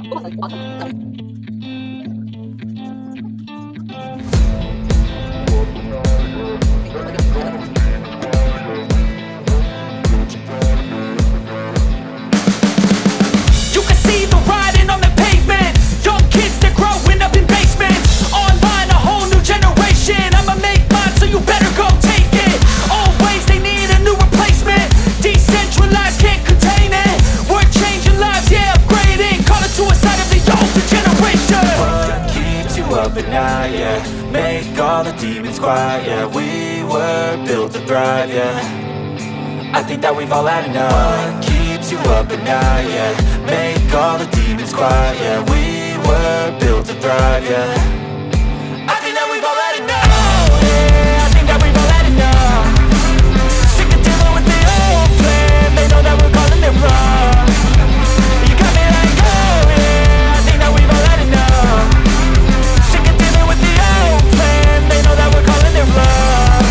You can see the writing on the pavement. Young kids, they're growing up in basements. Online, a whole new generation. I'ma make mine, so you better go take it. Always, they need a new replacement. Decentralized, can't contain it. We're changing lives, yeah, upgrading. Call it suicide of the older generation. What keeps you up at night, yeah? Make all the demons quiet, yeah. We were built to thrive, yeah. I think that we've all had enough. What keeps you up at night, yeah? Make all the demons quiet, yeah. We were built to thrive, yeah. I think that we've all had enough. Oh, yeah, I think that we've all had enough. Sick of dealing with the old plan. They know that we're calling it wrong. You got me like, oh, yeah, I think that we've all had enough. Sick of dealing with the old plan. They know that we're calling it wrong.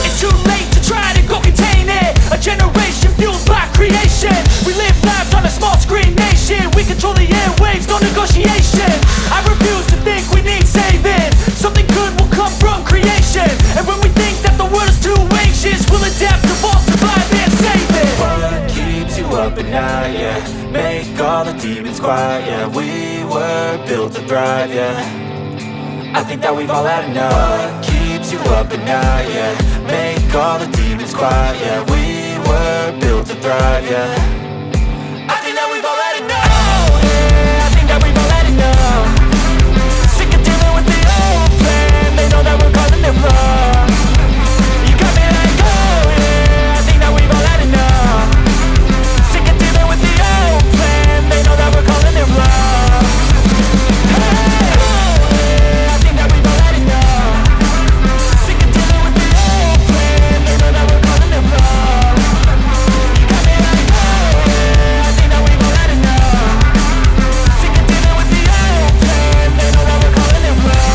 It's too late to try to go contain it. A generation fueled by creation. We live lives on a small screen nation. We control the airwaves, no negotiation. I refuse to think we need saving. Something good will come from creation. And when we think that the world is too anxious, we'll adapt, evolve, survive and save it. What keeps you up at night, yeah? Make all the demons quiet, yeah. We were built to thrive, yeah. I think that we've all had enough. What keeps you up at night, yeah? Make all the demons quiet, yeah. We were built to thrive, yeah. I think that we've all had enough. Oh, yeah, I think that we've all had enough. Sick of dealing with the old plan. They know that we're calling it wrong. You got me like, oh, yeah, I think that we've all had enough. Sick of dealing with the old plan. They know that we're calling it wrong. Hey, oh, yeah, I think that we've all had enough. Sick of dealing with the old plan. They know that we're calling it wrong. You got me like, oh, yeah, I think that we've all had enough. Sick of dealing with the old plan. They know that we're calling it wrong.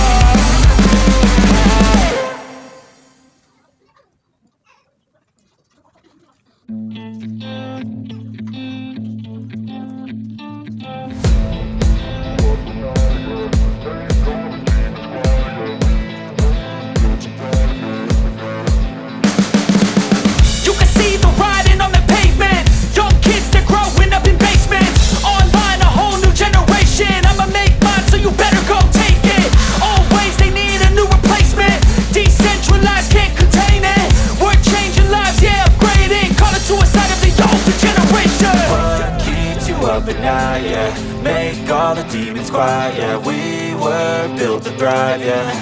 You can see the writing on the pavement. Young kids, they're growing up in basements. Online, a whole new generation. I'ma make mine, so you better go take it. Always, they need a new replacement. Decentralized, can't contain it. We're changing lives, yeah, upgrading. Call it suicide of the older generation. What keeps you up at night, yeah? Make all the demons quiet, yeah. We were built to thrive, yeah.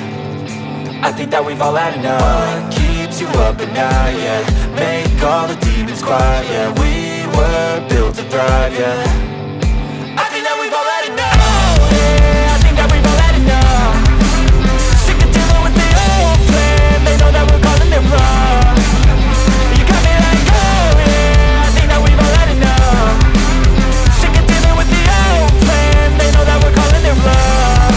I think that we've all had enough. What keeps you up at night, yeah? Make all the demons quiet, yeah. We were built to thrive, yeah. I think that we've all had enough. Oh, yeah, I think that we've all had enough. Sick of dealing with the old plan. They know that we're calling it wrong. You got me like, oh, yeah, I think that we've all had enough. Sick of dealing with the old plan. They know that we're calling it wrong.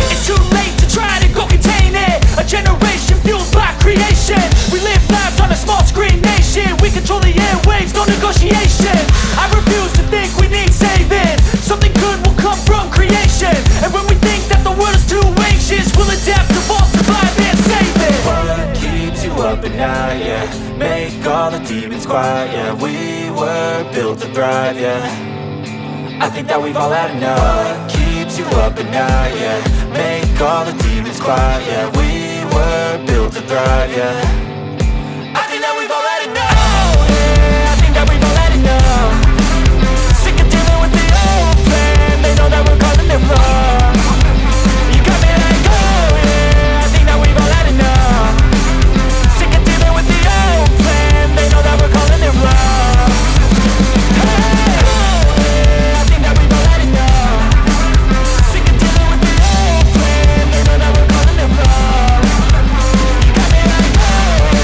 It's too late to try to go contain it. A generation fueled by creation. We live lives on a small screen nation. We control the airwaves, no negotiation. I refuse to think we need saving. Something good will come from creation. And when we think that the world is too anxious, we'll adapt, evolve, survive and save it. What keeps you up at night, yeah? Make all the demons quiet, yeah. We were built to thrive, yeah. I think that we've all had enough. What keeps you up at night, yeah? Make all the demons quiet, yeah. We were built to thrive, yeah. I think that we've all had enough. Oh, yeah, I think that we've all had enough. Sick of dealing with the old plan. They know that we're calling it wrong. You got me like, oh, yeah, I think that we've all had enough. Sick of dealing with the old plan. They know that we're calling it wrong. Hey, oh, yeah, I think that we've all had enough. Sick of dealing with the old plan. They know that we're calling it wrong. You got me like, oh,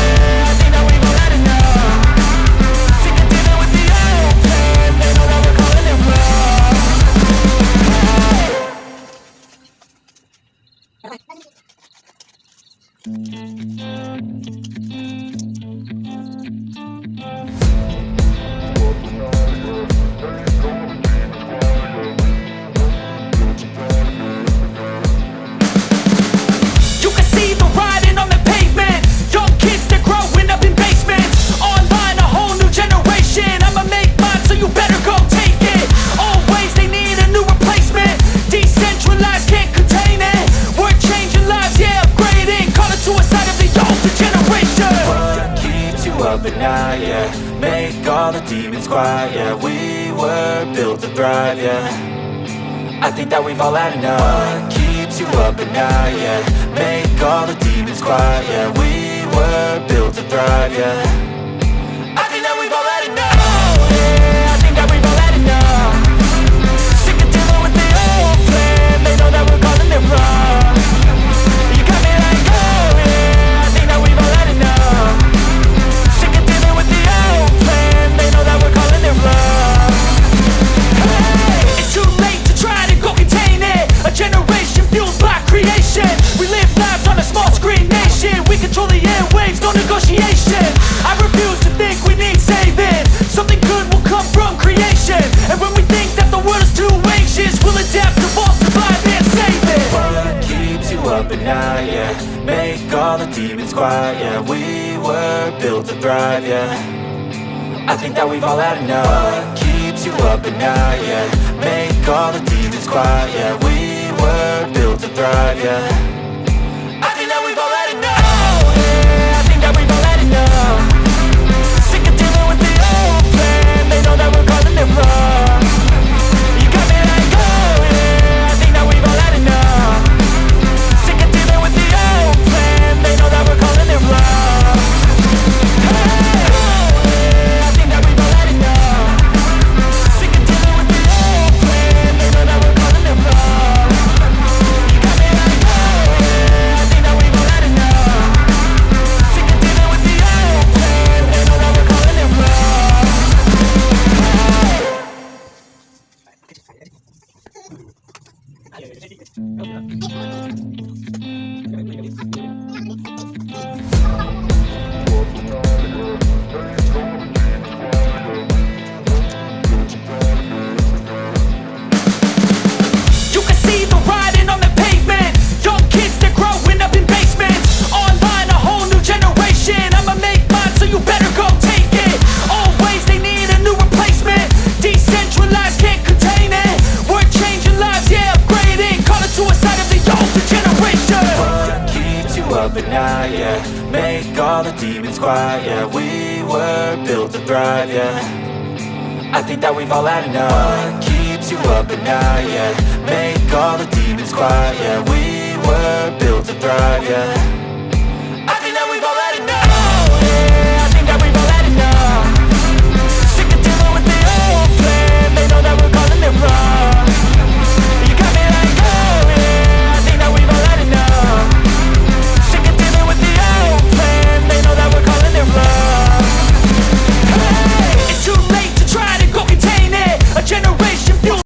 were built to thrive, yeah. I think that we've all had enough. What keeps you up at night, yeah? Make all the demons quiet, yeah. We were built to thrive, yeah. I think that we've all had enough. Yeah, I think that we've all had enough. Sick of dealing with the old plan. They know that we're calling it wrong. You got me like, oh yeah, I think that we've all had enough. Sick of dealing with the old plan. They know that we're calling it wrong. Hey, It's too late to try to go contain it. A generation fueled by creation. We live lives on a small screen nation. We control the airwaves, no negotiation. I refuse to think we need saving. Something good will come from creation. And when we think that the world is too anxious, we'll adapt, evolve, survive and save it. what keeps you up at night, yeah? Make all the demons quiet, yeah. We were built to thrive, yeah. I think that we've all had enough. What keeps you up at night, yeah? Make all the demons quiet, yeah. We were built to thrive, yeah. I think that we've all had enough. Yeah, I think that we've all had enough. Sick of dealing with the old plan. They know that we're calling it wrong. You got me like, oh yeah, I think that we've all had enough. Sick of dealing with the old plan. They know that we're calling it wrong. Hey, oh yeah, I think that we've all had enough. Sick of dealing with the old plan. They know that we're calling it wrong. You got me like, oh yeah, I think that we've all had enough. Sick of dealing with the old plan. They know that we're calling it wrong. You can see the writing on the pavement. Young kids, they're growing up in basements. Online, a whole new generation. I'ma make mine, so you better go take it. Always, they need a new replacement. Decentralized, can't contain it. We're changing lives, yeah, upgrading. Call it suicide of the older generation. What keeps you up at night, yeah? Make all the demons quiet, yeah. We were built to thrive, yeah. I think that we've all had enough. What keeps you up at night, yeah? Make all the demons quiet, yeah. We were built to thrive, yeah.